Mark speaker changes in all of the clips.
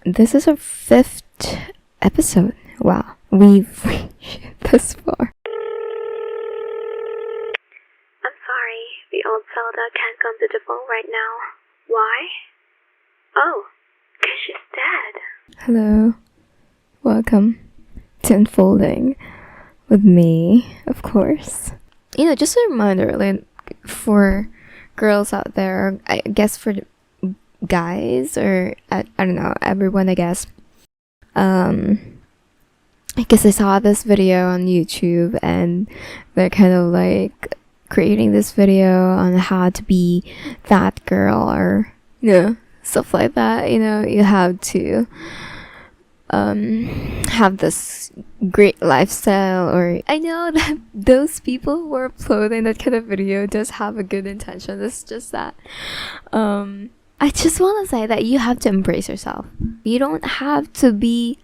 Speaker 1: This is our 5th episode. Wow, we've reached this far.
Speaker 2: I'm sorry, the old Zelda can't come to the phone right now. Why? Oh, 'cause she's dead.
Speaker 1: Hello, welcome to Unfolding with me, of course. Just a reminder, like, for girls out there, I guess for the guys, or I don't know, everyone, I guess. Because I saw this video on YouTube and they're kind of like creating this video on how to be that girl, or stuff like that. You have to have this great lifestyle, or I know that those people who are uploading that kind of video does have a good intention. It's just that I just want to say that you have to embrace yourself. You don't have to be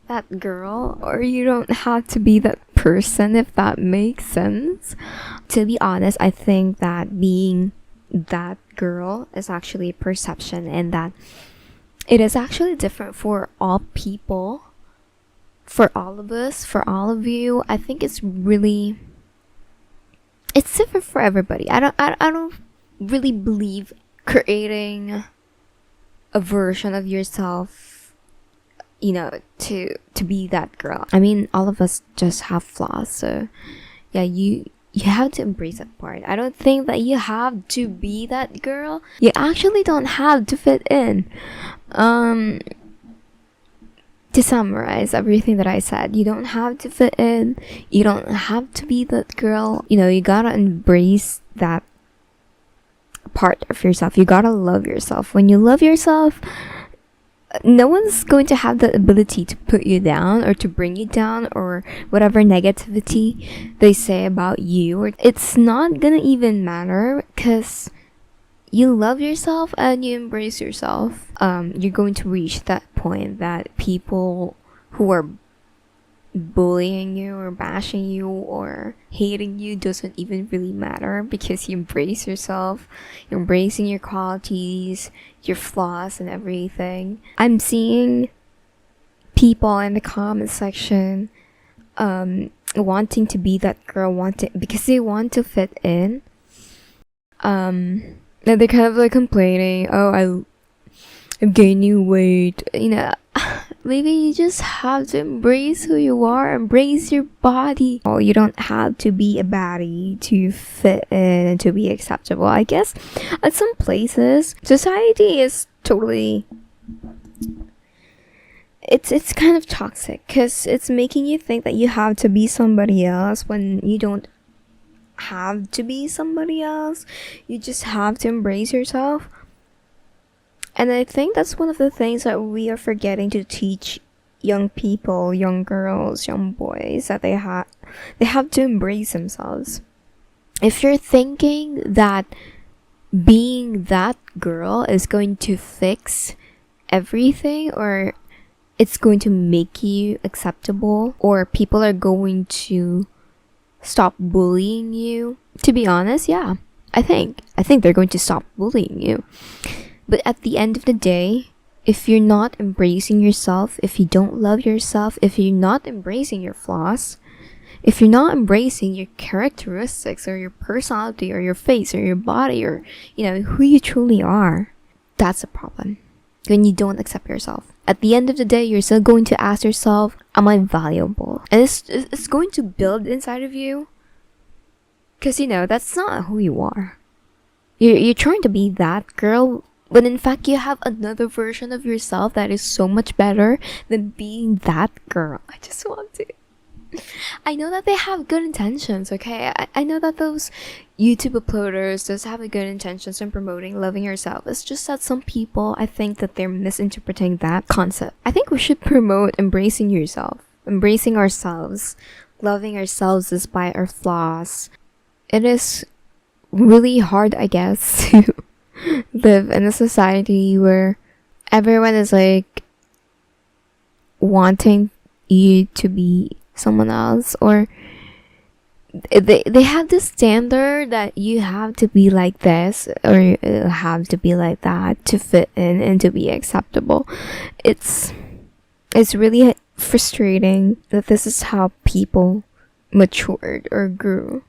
Speaker 1: that girl, or you don't have to be that person, if that makes sense. To be honest, I think that being that girl is actually a perception, and that it is actually different for all people, for all of us, for all of you. I think it's different for everybody. I don't really believe creating a version of yourself, to be that girl. I mean, all of us just have flaws, so yeah, you have to embrace that part. I don't think that you have to be that girl. You actually don't have to fit in. To summarize everything that I said, you don't have to fit in. You don't have to be that girl. You gotta embrace that part of yourself. You gotta love yourself. When you love yourself, no one's going to have the ability to put you down or to bring you down, or whatever negativity they say about you. It's not gonna even matter, because you love yourself and you embrace yourself. You're going to reach that point that people who are bullying you or bashing you or hating you doesn't even really matter, because you embrace yourself. You're embracing your qualities, your flaws, and everything. I'm seeing people in the comment section wanting to be that girl, because they want to fit in. And they're kind of like complaining, I'm gaining weight. Maybe you just have to embrace who you are, embrace your body. Oh, you don't have to be a baddie to fit in and to be acceptable. I guess at some places, society is totally... It's kind of toxic, because it's making you think that you have to be somebody else when you don't have to be somebody else. You just have to embrace yourself. And I think that's one of the things that we are forgetting to teach young people, young girls, young boys, that they have to embrace themselves. If you're thinking that being that girl is going to fix everything, or it's going to make you acceptable, or people are going to stop bullying you, to be honest, yeah, I think they're going to stop bullying you. But at the end of the day, if you're not embracing yourself, if you don't love yourself, if you're not embracing your flaws, if you're not embracing your characteristics, or your personality, or your face, or your body, or who you truly are, that's a problem. When you don't accept yourself, at the end of the day, you're still going to ask yourself, am I valuable? And it's going to build inside of you, because that's not who you are. You're trying to be that girl, when in fact you have another version of yourself that is so much better than being that girl. I know that they have good intentions, okay? I know that those YouTube uploaders just have a good intentions in promoting loving yourself. It's just that some people, I think that they're misinterpreting that concept. I think we should promote embracing yourself, embracing ourselves, loving ourselves despite our flaws. It is really hard, I guess, to live in a society where everyone is like wanting you to be someone else, or they have this standard that you have to be like this or you have to be like that to fit in and to be acceptable. It's really frustrating that this is how people matured or grew.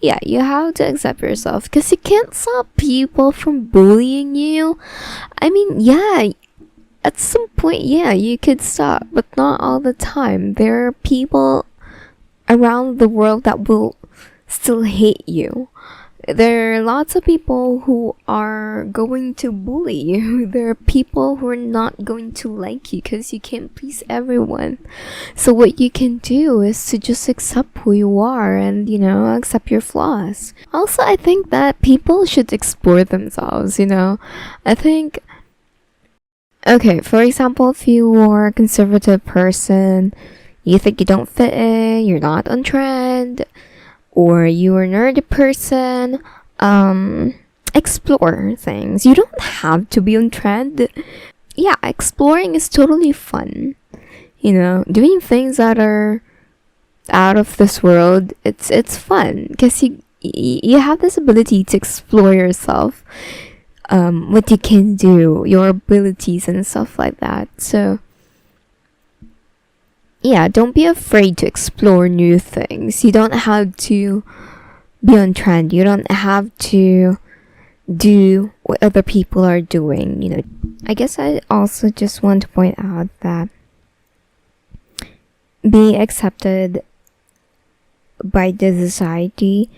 Speaker 1: Yeah, you have to accept yourself because you can't stop people from bullying you. I mean, yeah, at some point, yeah, you could stop, but not all the time. There are people around the world that will still hate you. There are lots of people who are going to bully you. There are people who are not going to like you because you can't please everyone. So what you can do is to just accept who you are and, accept your flaws. Also, I think that people should explore themselves, I think, okay, for example, if you are a conservative person, you think you don't fit in, you're not on trend, or you're a nerdy person, explore things. You don't have to be on trend. Yeah, exploring is totally fun. Doing things that are out of this world, it's fun because you have this ability to explore yourself, what you can do, your abilities and stuff like that. So yeah, don't be afraid to explore new things. You don't have to be on trend. You don't have to do what other people are doing. I guess I also just want to point out that being accepted by the society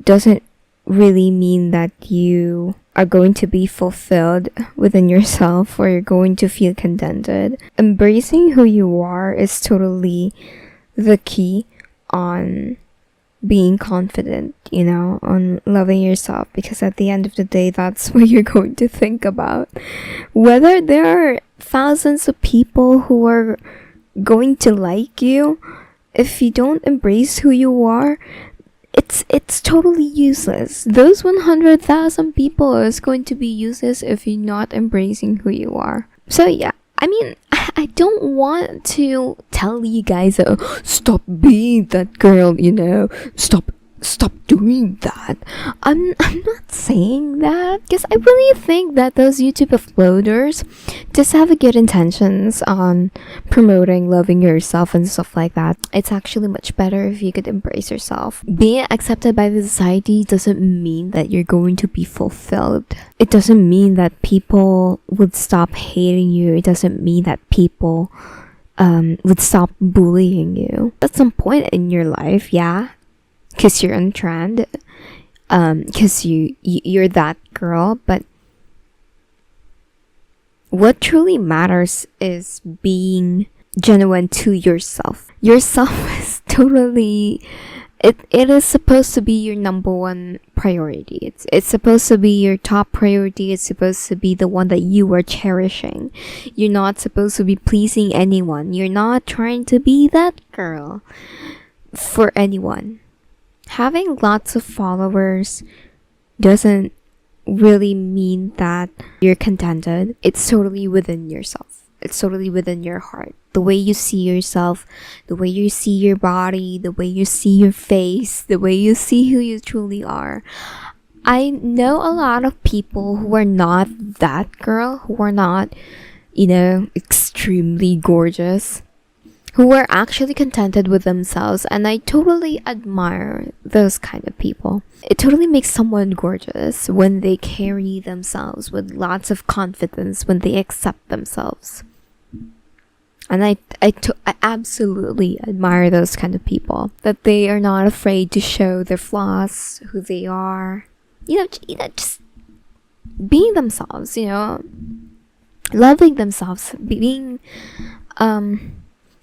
Speaker 1: doesn't really mean that you are going to be fulfilled within yourself or you're going to feel contented. Embracing who you are is totally the key on being confident, on loving yourself, because at the end of the day, that's what you're going to think about. Whether there are thousands of people who are going to like you, if you don't embrace who you are, it's totally useless. Those 100,000 people is going to be useless if you're not embracing who you are. So yeah, I mean, I don't want to tell you guys, stop being that girl, stop doing that. I'm not saying that because I really think that those YouTube uploaders just have a good intentions on promoting loving yourself and stuff like that. It's actually much better if you could embrace yourself. Being accepted by the society doesn't mean that you're going to be fulfilled. It doesn't mean that people would stop hating you. It doesn't mean that people would stop bullying you. At some point in your life, yeah, because you're on trend, because you're that girl, but what truly matters is being genuine to yourself. Yourself is totally, it is supposed to be your number one priority. It's supposed to be your top priority. It's supposed to be the one that you are cherishing. You're not supposed to be pleasing anyone. You're not trying to be that girl for anyone. Having lots of followers doesn't really mean that you're contented. It's totally within yourself. It's totally within your heart. The way you see yourself, the way you see your body, the way you see your face, the way you see who you truly are. I know a lot of people who are not that girl, who are not, extremely gorgeous, who are actually contented with themselves, and I totally admire those kind of people. It totally makes someone gorgeous when they carry themselves with lots of confidence, when they accept themselves. And I absolutely admire those kind of people, that they are not afraid to show their flaws, who they are, just being themselves, loving themselves, being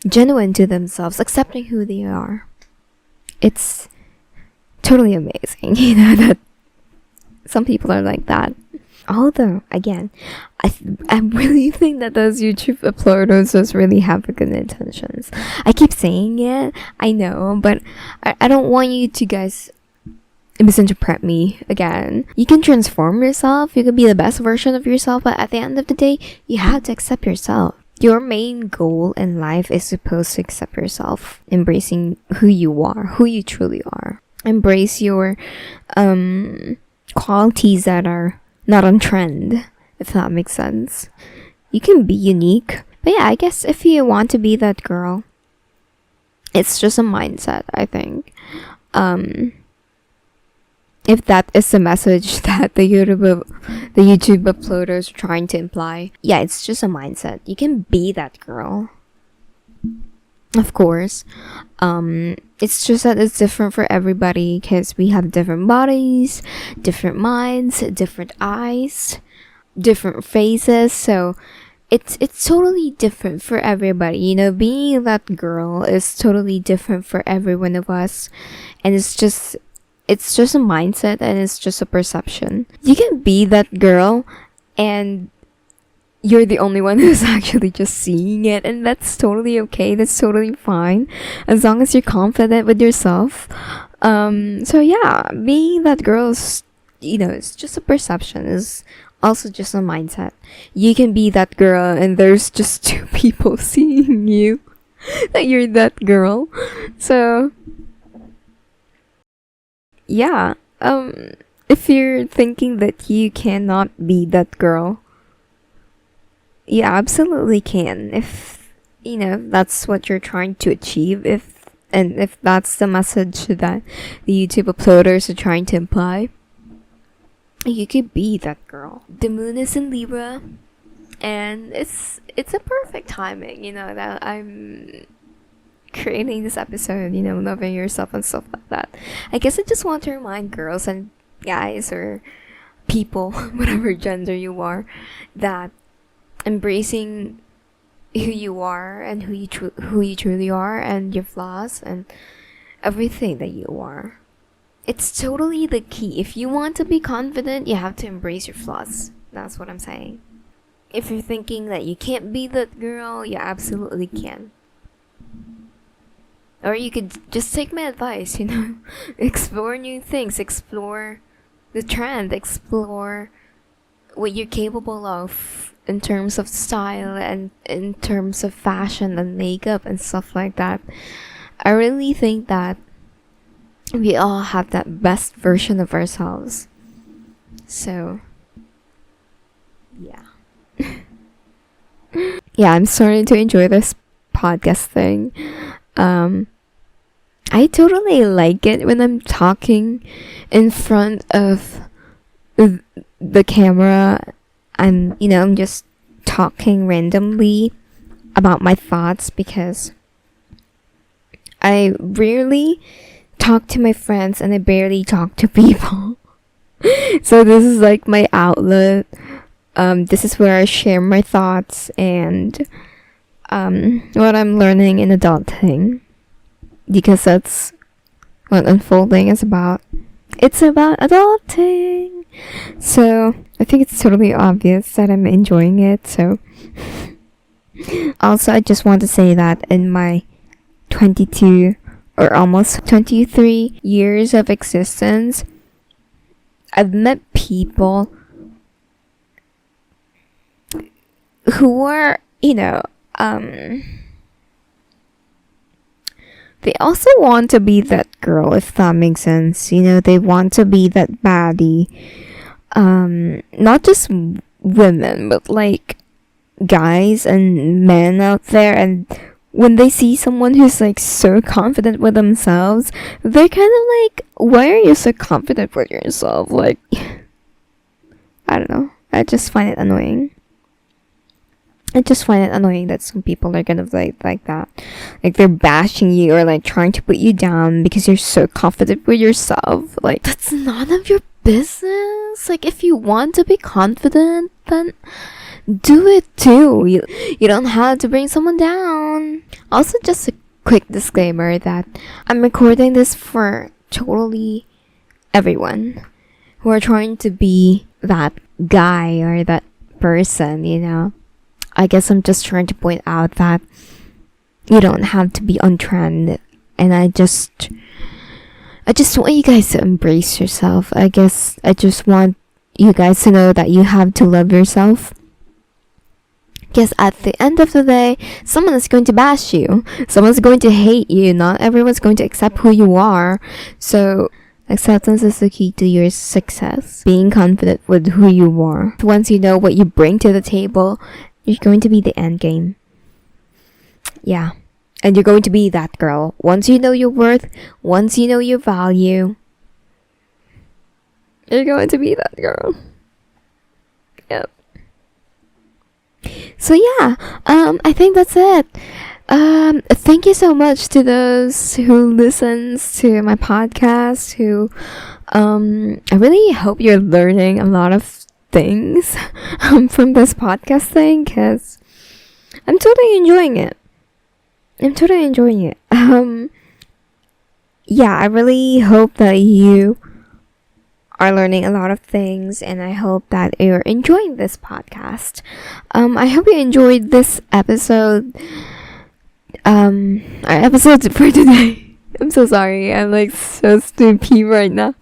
Speaker 1: genuine to themselves, accepting who they are. It's totally amazing, that some people are like that. Although, again, I really think that those YouTube uploaders just really have good intentions. I keep saying it, I know, but I don't want you to guys misinterpret me again. You can transform yourself, you can be the best version of yourself, but at the end of the day, you have to accept yourself. Your main goal in life is supposed to accept yourself, embracing who you are, who you truly are. Embrace your qualities that are not on trend, if that makes sense. You can be unique. But yeah, I guess if you want to be that girl, it's just a mindset, I think. If that is the message that the YouTube uploaders are trying to imply, yeah, it's just a mindset. You can be that girl. Of course. It's just that it's different for everybody because we have different bodies, different minds, different eyes, different faces. So it's totally different for everybody. You know, being that girl is totally different for every one of us, and it's just a mindset, and it's just a perception. You can be that girl, and you're the only one who's actually just seeing it, and that's totally okay. That's totally fine, as long as you're confident with yourself. So yeah, being that girl is, it's just a perception. Is also just a mindset. You can be that girl, and there's just two people seeing you that you're that girl. So yeah, if you're thinking that you cannot be that girl, you absolutely can. If that's what you're trying to achieve, if that's the message that the YouTube uploaders are trying to imply, you could be that girl. The moon is in Libra, and it's a perfect timing, that I'm creating this episode, loving yourself and stuff like that. I guess I just want to remind girls and guys or people, whatever gender you are, that embracing who you are and who you truly are, and your flaws and everything that you are. It's totally the key. If you want to be confident, you have to embrace your flaws. That's what I'm saying. If you're thinking that you can't be that girl, you absolutely can. Or you could just take my advice, explore new things, explore the trend, explore what you're capable of in terms of style and in terms of fashion and makeup and stuff like that. I really think that we all have that best version of ourselves. So, yeah. Yeah, I'm starting to enjoy this podcast thing. I totally like it when I'm talking in front of the camera. I'm just talking randomly about my thoughts, because I rarely talk to my friends and I barely talk to people. So this is like my outlet. This is where I share my thoughts and what I'm learning in adulting, because that's what unfolding is about. It's about adulting. So I think it's totally obvious that I'm enjoying it. So also, I just want to say that in my 22 or almost 23 years of existence, I've met people who are, they also want to be that girl, if that makes sense. They want to be that baddie. Not just women, but like guys and men out there. And when they see someone who's like so confident with themselves, they're kind of like, why are you so confident with yourself? Like, I don't know. I just find it annoying. I just find it annoying that some people are kind of like that. Like, they're bashing you or like trying to put you down because you're so confident with yourself. Like, that's none of your business. Like, if you want to be confident, then do it too. You don't have to bring someone down. Also, just a quick disclaimer that I'm recording this for totally everyone who are trying to be that guy or that person. I guess I'm just trying to point out that you don't have to be on trend, and I just want you guys to embrace yourself. I guess I just want you guys to know that you have to love yourself. Because at the end of the day, someone is going to bash you. Someone's going to hate you. Not everyone's going to accept who you are. So acceptance is the key to your success. Being confident with who you are. Once you know what you bring to the table, you're going to be the end game. Yeah. And you're going to be that girl. Once you know your worth, once you know your value, you're going to be that girl. Yep. So yeah, I think that's it. Thank you so much to those who listens to my podcast. Who, I really hope you're learning a lot of things from this podcast thing, because I'm totally enjoying it. Yeah, I really hope that you are learning a lot of things, and I hope that you're enjoying this podcast. I hope you enjoyed this episode. Our episode for today. I'm so sorry. I'm like so stupid right now.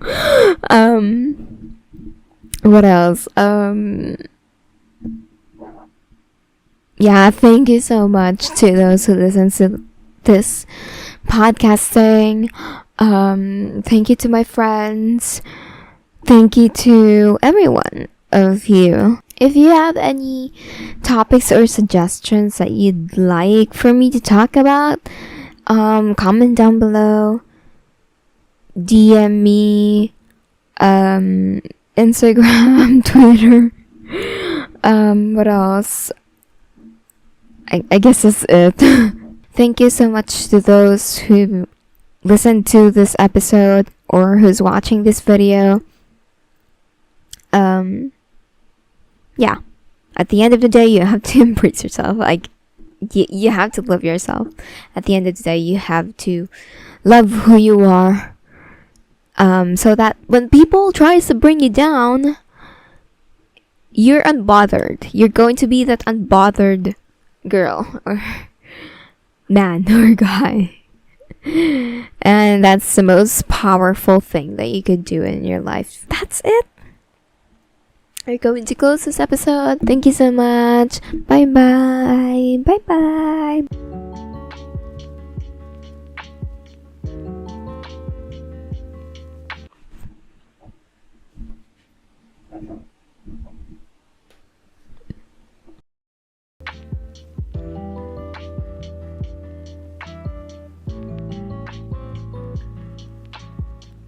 Speaker 1: What else? Yeah, thank you so much to those who listen to this podcasting. Thank you to my friends. Thank you to everyone of you. If you have any topics or suggestions that you'd like for me to talk about, comment down below. DM me, Instagram, Twitter. What else? I guess that's it. Thank you so much to those who listened to this episode or who's watching this video. Yeah, at the end of the day, you have to embrace yourself. Like, you have to love yourself. At the end of the day, you have to love who you are. So that when people tries to bring you down, you're unbothered. You're going to be that unbothered girl or man or guy. And that's the most powerful thing that you could do in your life. That's it. We're going to close this episode. Thank you so much. Bye bye. Bye bye.